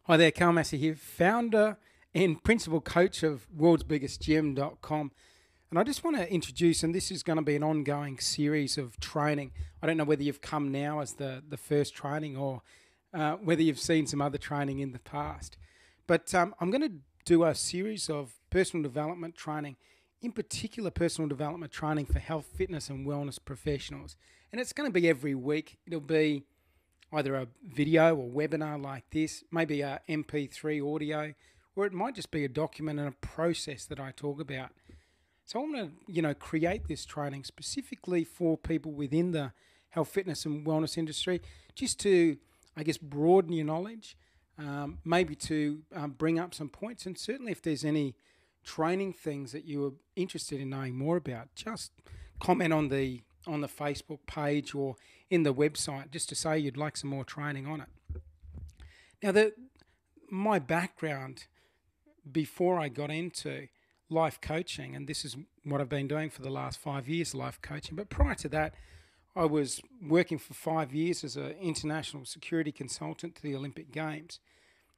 Hi there, Massy here, founder and principal coach of worldsbiggestgym.com. And I just want to introduce, and this is going to be an ongoing series of training. I don't know whether you've come now as the first training or whether you've seen some other training in the past. But I'm going to do a series of personal development training, in particular personal development training for health, fitness and wellness professionals. And it's going to be every week. It'll be either a video or webinar like this, maybe a MP3 audio, or it might just be a document and a process that I talk about. So I want to, create this training specifically for people within the health, fitness and wellness industry, just to, broaden your knowledge, maybe to bring up some points, and certainly if there's any training things that you are interested in knowing more about, just comment on the Facebook page or in the website just to say you'd like some more training on it. Now, my background before I got into life coaching, and this is what I've been doing for the last 5 years, life coaching, but prior to that, I was working for 5 years as an international security consultant to the Olympic Games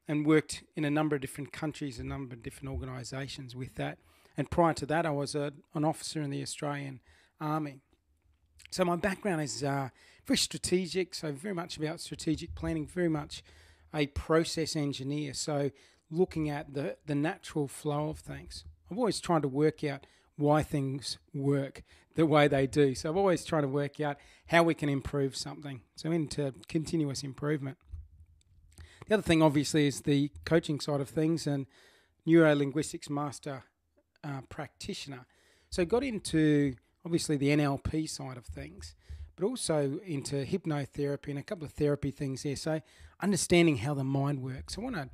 and worked in a number of different countries, a number of different organisations with that. And prior to that, I was an officer in the Australian Army. So my background is very strategic, so very much about strategic planning, very much a process engineer, so looking at the natural flow of things. I've always tried to work out why things work the way they do. So I've always tried to work out how we can improve something. So into continuous improvement. The other thing, obviously, is the coaching side of things and neuro-linguistics master practitioner. So got into, obviously, the NLP side of things, but also into hypnotherapy and a couple of therapy things there. So understanding how the mind works. I want to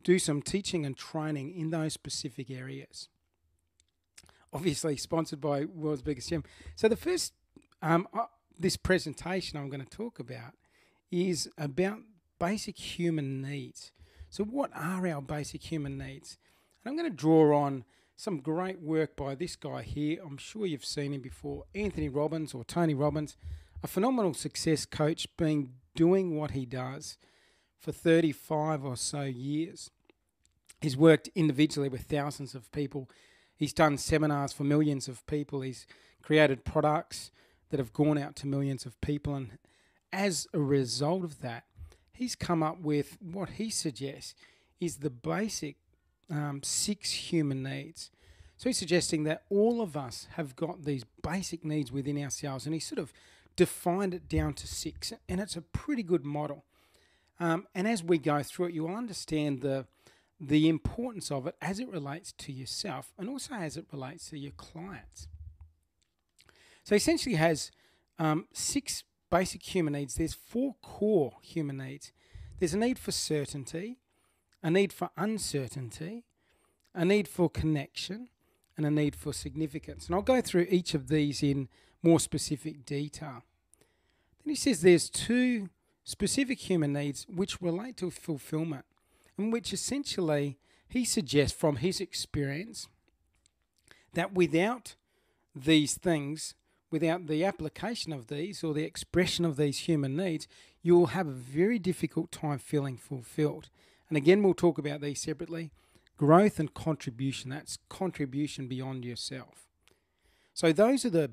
do some teaching and training in those specific areas. Obviously sponsored by World's Biggest Gym. So the first, this presentation I'm going to talk about is about basic human needs. So what are our basic human needs? And I'm going to draw on some great work by this guy here. I'm sure you've seen him before, Anthony Robbins or Tony Robbins, a phenomenal success coach, doing what he does for 35 or so years. He's worked individually with thousands of people. He's done seminars for millions of people. He's created products that have gone out to millions of people. And as a result of that, he's come up with what he suggests is the basic 6 human needs. So he's suggesting that all of us have got these basic needs within ourselves. And he sort of defined it down to 6. And it's a pretty good model. And as we go through it, you will understand the importance of it as it relates to yourself and also as it relates to your clients. So essentially has 6 basic human needs. There's 4 core human needs. There's a need for certainty, a need for uncertainty, a need for connection, and a need for significance. And I'll go through each of these in more specific detail. Then he says there's 2 specific human needs which relate to fulfillment, and which essentially he suggests from his experience that without these things, without the application of these or the expression of these human needs, you will have a very difficult time feeling fulfilled. And again, we'll talk about these separately. Growth and contribution, that's contribution beyond yourself. So those are the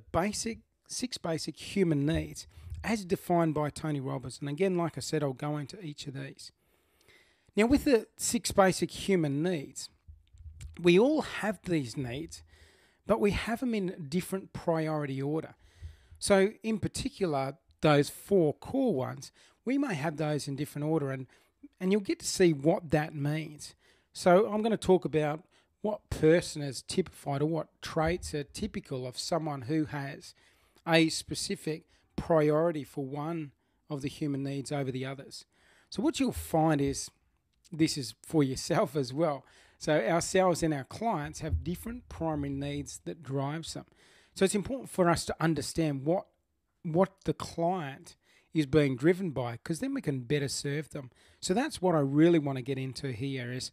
6 basic human needs as defined by Tony Robbins. And again, like I said, I'll go into each of these. Now, with the 6 basic human needs, we all have these needs, but we have them in different priority order. So in particular, those 4 core ones, we may have those in different order, and you'll get to see what that means. So I'm going to talk about what person is typified or what traits are typical of someone who has a specific priority for one of the human needs over the others. So what you'll find is, this is for yourself as well. So ourselves and our clients have different primary needs that drives them. So it's important for us to understand what the client is being driven by, because then we can better serve them. So that's what I really want to get into here is,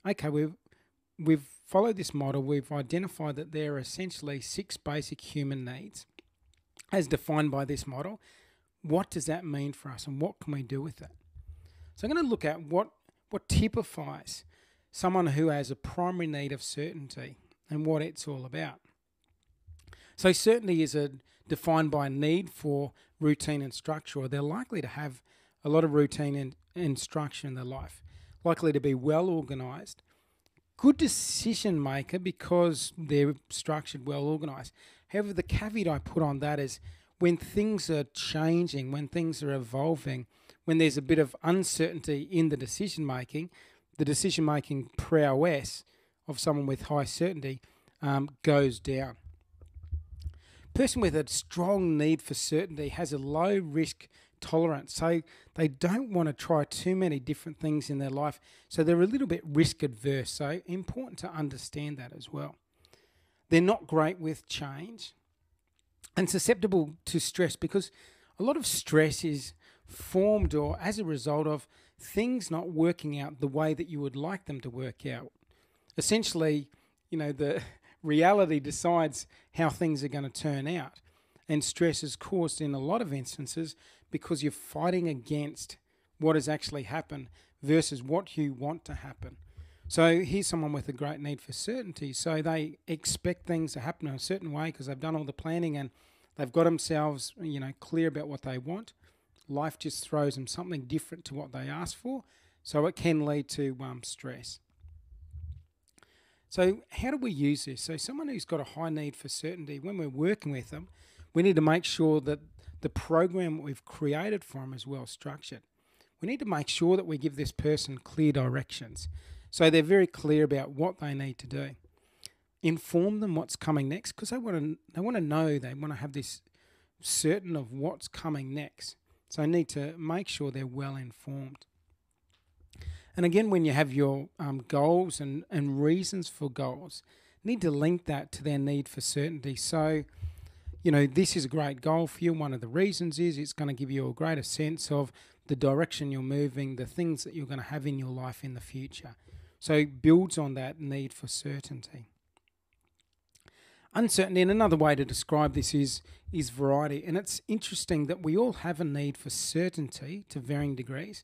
okay, we've followed this model. We've identified that there are essentially 6 basic human needs as defined by this model. What does that mean for us and what can we do with it? So I'm going to look at what typifies someone who has a primary need of certainty and what it's all about. So certainty is defined by a need for routine and structure, or they're likely to have a lot of routine and structure in their life, likely to be well organised, good decision maker because they're structured, well organised. However, the caveat I put on that is when things are changing, when things are evolving, when there's a bit of uncertainty in the decision making prowess of someone with high certainty goes down. Person with a strong need for certainty has a low risk tolerance, so they don't want to try too many different things in their life, so they're a little bit risk adverse, so important to understand that as well. They're not great with change and susceptible to stress, because a lot of stress is formed or as a result of things not working out the way that you would like them to work out. Essentially, the reality decides how things are going to turn out. And stress is caused in a lot of instances because you're fighting against what has actually happened versus what you want to happen. So here's someone with a great need for certainty. So they expect things to happen in a certain way because they've done all the planning and they've got themselves, clear about what they want. Life just throws them something different to what they asked for. So it can lead to stress. So how do we use this? So someone who's got a high need for certainty, when we're working with them, we need to make sure that the program we've created for them is well structured. We need to make sure that we give this person clear directions, so they're very clear about what they need to do. Inform them what's coming next, because they want to know, they want to have this certain of what's coming next. So I need to make sure they're well informed. And again, when you have your goals and reasons for goals, you need to link that to their need for certainty. So, this is a great goal for you. One of the reasons is it's going to give you a greater sense of the direction you're moving, the things that you're going to have in your life in the future. So it builds on that need for certainty. Uncertainty, and another way to describe this is variety. And it's interesting that we all have a need for certainty to varying degrees.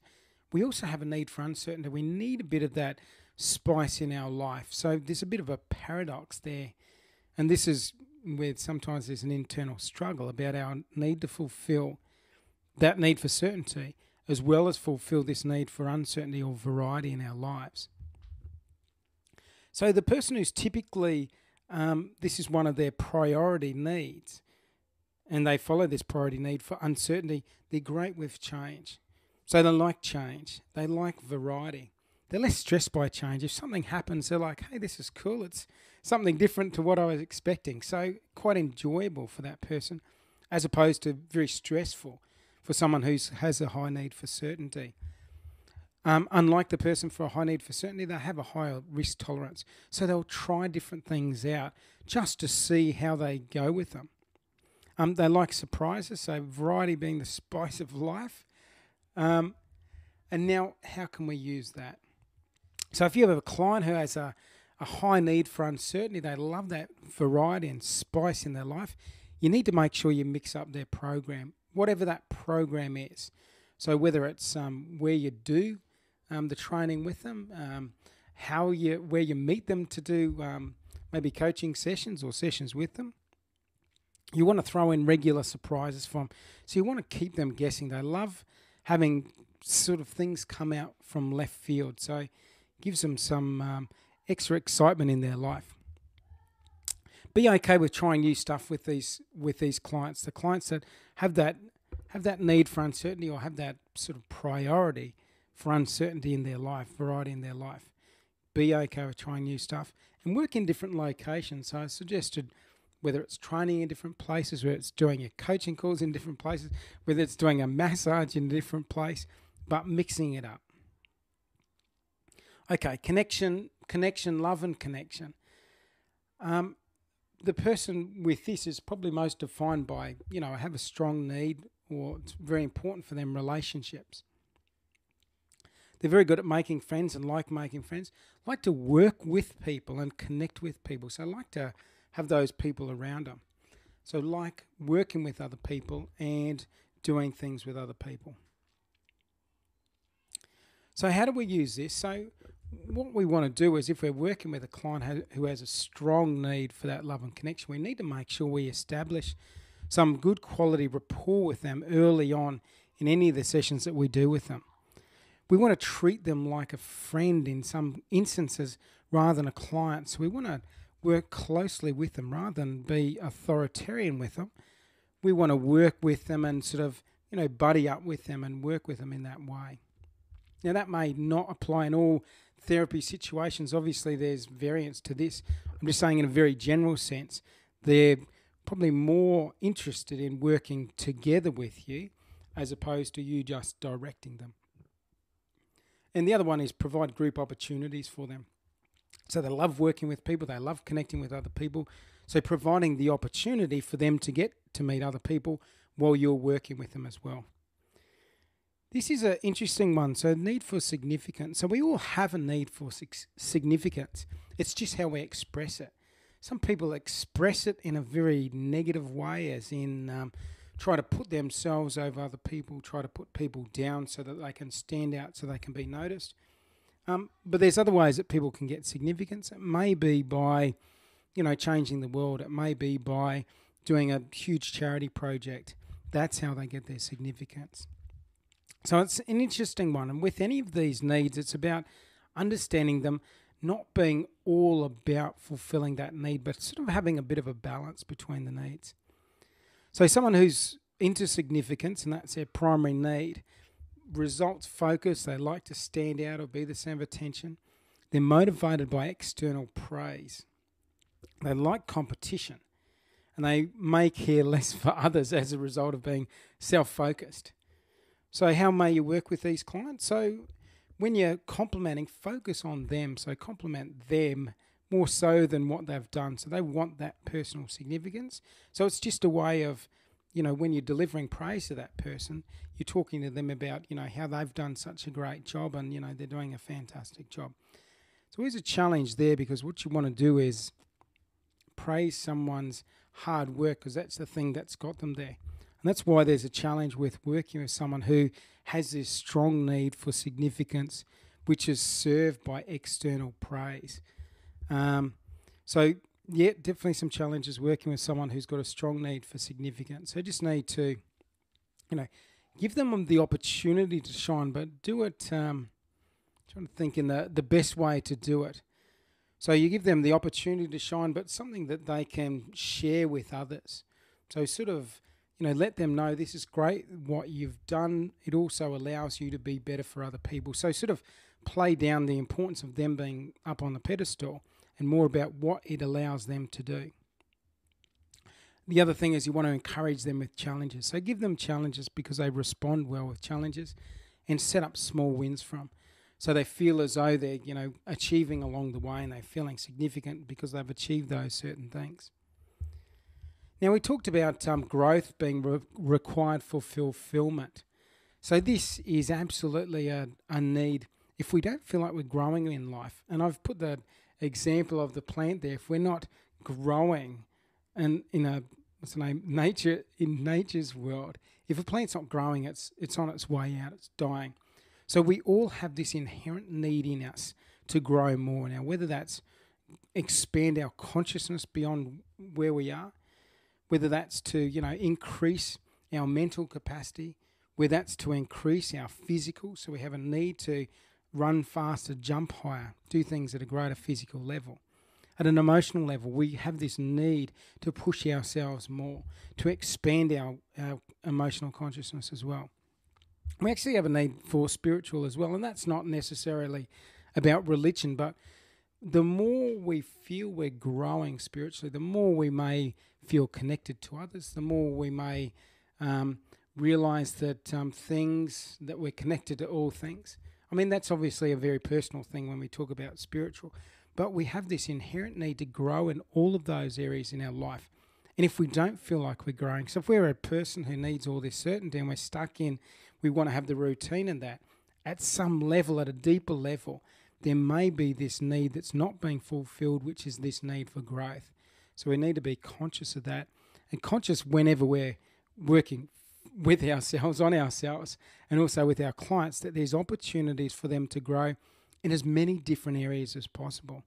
We also have a need for uncertainty. We need a bit of that spice in our life. So there's a bit of a paradox there. And this is where sometimes there's an internal struggle about our need to fulfill that need for certainty, as well as fulfill this need for uncertainty or variety in our lives. So the person who's typically, this is one of their priority needs, and they follow this priority need for uncertainty, they're great with change. So they like change. They like variety. They're less stressed by change. If something happens, they're like, hey, this is cool. It's something different to what I was expecting. So quite enjoyable for that person, as opposed to very stressful for someone who has a high need for certainty. Unlike the person for a high need for certainty, they have a higher risk tolerance. So they'll try different things out just to see how they go with them. They like surprises, so variety being the spice of life. And now, how can we use that? So if you have a client who has a high need for uncertainty, they love that variety and spice in their life, you need to make sure you mix up their program, whatever that program is. So whether it's where you do the training with them, where you meet them to do maybe coaching sessions or sessions with them, you want to throw in regular surprises for them. So you want to keep them guessing. They love having sort of things come out from left field. So it gives them some extra excitement in their life. Be okay with trying new stuff with these clients. The clients that have that need for uncertainty or have that sort of priority for uncertainty in their life, variety in their life. Be okay with trying new stuff and work in different locations. So I suggested whether it's training in different places, whether it's doing your coaching calls in different places, whether it's doing a massage in a different place, but mixing it up. Okay, connection, love and connection. The person with this is probably most defined by, have a strong need, or it's very important for them, relationships. They're very good at making friends and like making friends, like to work with people and connect with people. So like to have those people around them. So like working with other people and doing things with other people. So how do we use this? So what we want to do is, if we're working with a client who has a strong need for that love and connection, we need to make sure we establish some good quality rapport with them early on in any of the sessions that we do with them. We want to treat them like a friend in some instances rather than a client. So we want to work closely with them rather than be authoritarian with them. We want to work with them and sort of, buddy up with them and work with them in that way. Now, that may not apply in all therapy situations. Obviously, there's variance to this. I'm just saying in a very general sense, they're probably more interested in working together with you as opposed to you just directing them. And the other one is provide group opportunities for them. So they love working with people, they love connecting with other people. So providing the opportunity for them to get to meet other people while you're working with them as well. This is an interesting one. So need for significance. So we all have a need for significance. It's just how we express it. Some people express it in a very negative way, as in try to put themselves over other people, try to put people down so that they can stand out, so they can be noticed. But there's other ways that people can get significance. It may be by, changing the world. It may be by doing a huge charity project. That's how they get their significance. So it's an interesting one. And with any of these needs, it's about understanding them, not being all about fulfilling that need, but sort of having a bit of a balance between the needs. So someone who's into significance, and that's their primary need, results focused, they like to stand out or be the centre of attention. They're motivated by external praise. They like competition, and they may care less for others as a result of being self-focused. So how may you work with these clients? So when you're complimenting, focus on them. So compliment them more so than what they've done. So they want that personal significance. So it's just a way of, when you're delivering praise to that person, you're talking to them about, how they've done such a great job and, they're doing a fantastic job. So here's a challenge there, because what you want to do is praise someone's hard work, because that's the thing that's got them there. And that's why there's a challenge with working with someone who has this strong need for significance, which is served by external praise. Definitely some challenges working with someone who's got a strong need for significance. So you just need to, give them the opportunity to shine, but do it, trying to think in the best way to do it. So you give them the opportunity to shine, but something that they can share with others. So sort of, let them know this is great what you've done. It also allows you to be better for other people. So sort of play down the importance of them being up on the pedestal and more about what it allows them to do. The other thing is you want to encourage them with challenges. So give them challenges because they respond well with challenges, and set up small wins for them. So they feel as though they're, achieving along the way, and they're feeling significant because they've achieved those certain things. Now, we talked about growth being required for fulfillment. So this is absolutely a need. If we don't feel like we're growing in life, and I've put the example of the plant there, if we're not growing in nature's world, if a plant's not growing, it's on its way out, it's dying. So we all have this inherent need in us to grow more. Now, whether that's expand our consciousness beyond where we are, whether that's to, increase our mental capacity, whether that's to increase our physical, so we have a need to run faster, jump higher, do things at a greater physical level. At an emotional level, we have this need to push ourselves more, to expand our emotional consciousness as well. We actually have a need for spiritual as well, and that's not necessarily about religion, but the more we feel we're growing spiritually, the more we may feel connected to others, the more we may realize that things, that we're connected to all things. I mean, that's obviously a very personal thing when we talk about spiritual, but we have this inherent need to grow in all of those areas in our life. And if we don't feel like we're growing, so if we're a person who needs all this certainty and we're stuck in, we want to have the routine in that, at some level, at a deeper level, there may be this need that's not being fulfilled, which is this need for growth. So we need to be conscious of that, and conscious whenever we're working, with ourselves, on ourselves, and also with our clients, that there's opportunities for them to grow in as many different areas as possible.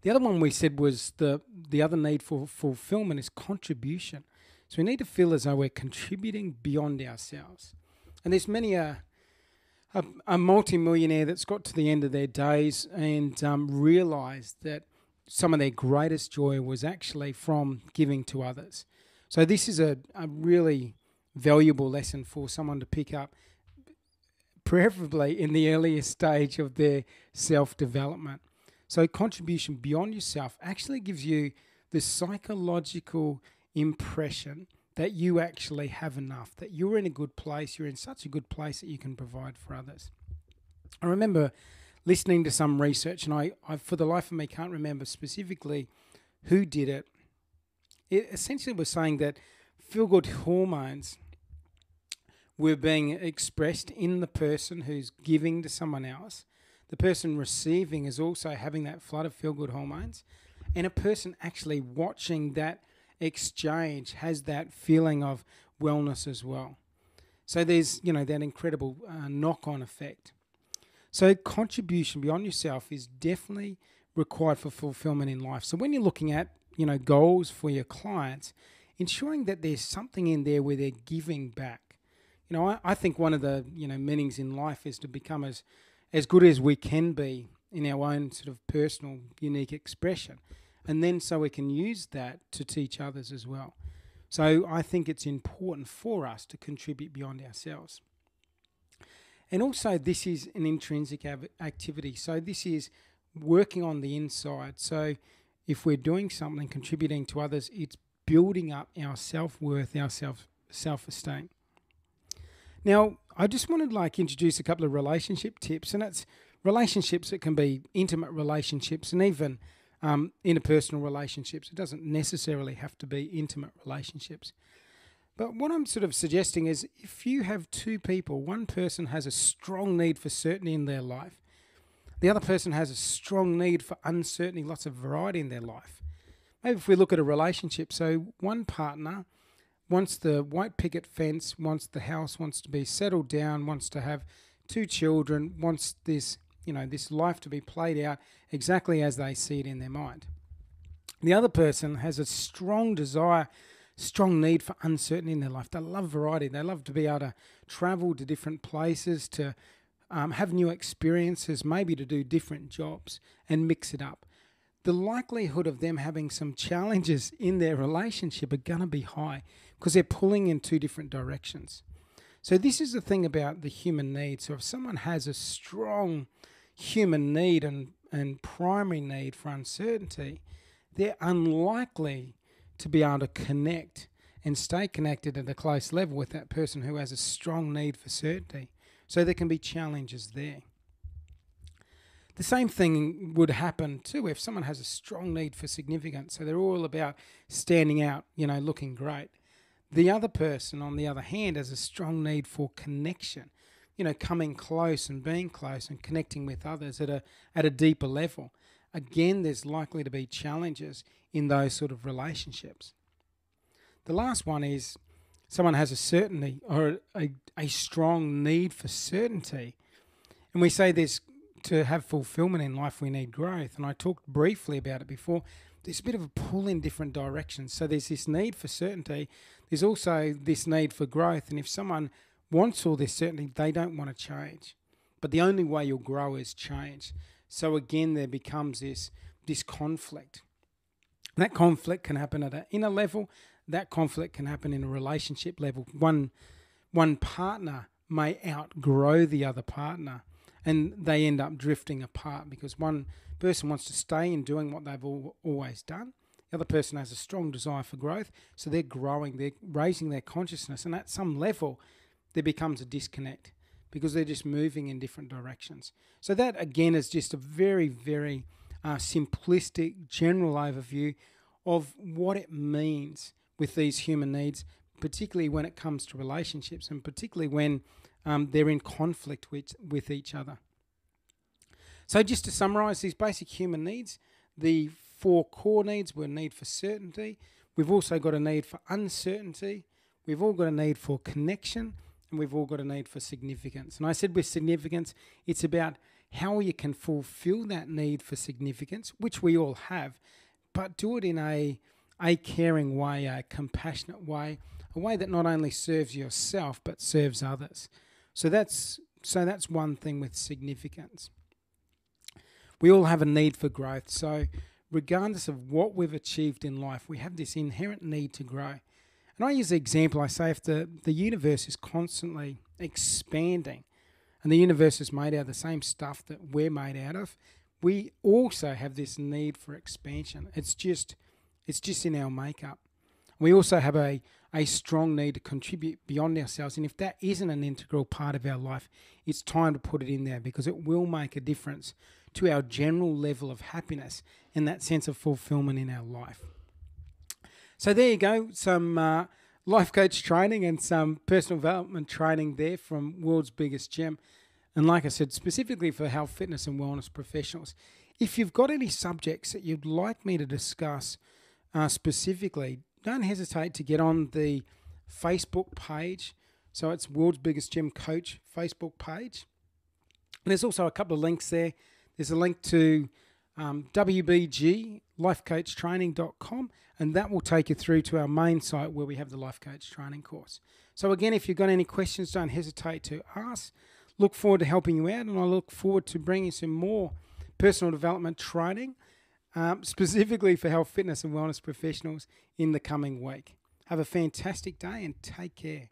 The other one we said was the other need for fulfillment is contribution. So we need to feel as though we're contributing beyond ourselves. And there's many a multi-millionaire that's got to the end of their days and realised that some of their greatest joy was actually from giving to others. So this is a really valuable lesson for someone to pick up, preferably in the earliest stage of their self-development. So contribution beyond yourself actually gives you the psychological impression that you actually have enough, that you're in a good place, you're in such a good place that you can provide for others. I remember listening to some research, and I for the life of me can't remember specifically who did it. It essentially was saying that feel-good hormones were being expressed in the person who's giving to someone else. The person receiving is also having that flood of feel-good hormones, and a person actually watching that exchange has that feeling of wellness as well. So there's, that incredible knock-on effect. So contribution beyond yourself is definitely required for fulfillment in life. So when you're looking at, goals for your clients, ensuring that there's something in there where they're giving back. I think one of the, meanings in life is to become as good as we can be in our own sort of personal, unique expression. And then so we can use that to teach others as well. So I think it's important for us to contribute beyond ourselves. And also this is an intrinsic activity. So this is working on the inside. So if we're doing something, contributing to others, it's building up our self-worth, our self-esteem. Now, I just wanted to introduce a couple of relationship tips, and it's relationships that can be intimate relationships and even interpersonal relationships. It doesn't necessarily have to be intimate relationships. But what I'm sort of suggesting is if you have two people, one person has a strong need for certainty in their life, the other person has a strong need for uncertainty, lots of variety in their life. Maybe if we look at a relationship, so one partner wants the white picket fence, wants the house, wants to be settled down, wants to have 2 children, wants this, this life to be played out exactly as they see it in their mind. The other person has a strong desire, strong need for uncertainty in their life. They love variety. They love to be able to travel to different places, to have new experiences, maybe to do different jobs and mix it up. The likelihood of them having some challenges in their relationship are going to be high because they're pulling in 2 different directions. So this is the thing about the human need. So if someone has a strong human need and primary need for uncertainty, they're unlikely to be able to connect and stay connected at a close level with that person who has a strong need for certainty. So there can be challenges there. The same thing would happen too if someone has a strong need for significance. So they're all about standing out, looking great. The other person, on the other hand, has a strong need for connection, coming close and being close and connecting with others at a deeper level. Again, there's likely to be challenges in those sort of relationships. The last one is someone has a certainty or a strong need for certainty. And we say there's to have fulfillment in life, we need growth. And I talked briefly about it before. There's a bit of a pull in different directions. So there's this need for certainty. There's also this need for growth. And if someone wants all this certainty, they don't want to change. But the only way you'll grow is change. So again, there becomes this conflict. That conflict can happen at an inner level. That conflict can happen in a relationship level. One partner may outgrow the other partner, and they end up drifting apart because one person wants to stay in doing what they've always done. The other person has a strong desire for growth, so they're growing, they're raising their consciousness, and at some level, there becomes a disconnect because they're just moving in different directions. So that, again, is just a very, very simplistic, general overview of what it means with these human needs, particularly when it comes to relationships and particularly when they're in conflict with each other. So just to summarise these basic human needs, the 4 core needs were need for certainty. We've also got a need for uncertainty. we've all got a need for connection, and we've all got a need for significance. And I said with significance, it's about how you can fulfill that need for significance, which we all have, but do it in a caring way, a compassionate way, a way that not only serves yourself but serves others. So that's one thing with significance. We all have a need for growth. So regardless of what we've achieved in life, we have this inherent need to grow. And I use the example, I say if the universe is constantly expanding and the universe is made out of the same stuff that we're made out of, we also have this need for expansion. It's just in our makeup. We also have a strong need to contribute beyond ourselves. And if that isn't an integral part of our life, it's time to put it in there, because it will make a difference to our general level of happiness and that sense of fulfillment in our life. So there you go, some life coach training and some personal development training there from World's Biggest Gym. And like I said, specifically for health, fitness and wellness professionals. If you've got any subjects that you'd like me to discuss specifically, don't hesitate to get on the Facebook page. So it's World's Biggest Gym Coach Facebook page. And there's also a couple of links there. There's a link to wbglifecoachtraining.com, and that will take you through to our main site where we have the Life Coach Training course. So again, if you've got any questions, don't hesitate to ask. Look forward to helping you out, and I look forward to bringing some more personal development training, specifically for health, fitness and wellness professionals in the coming week. Have a fantastic day and take care.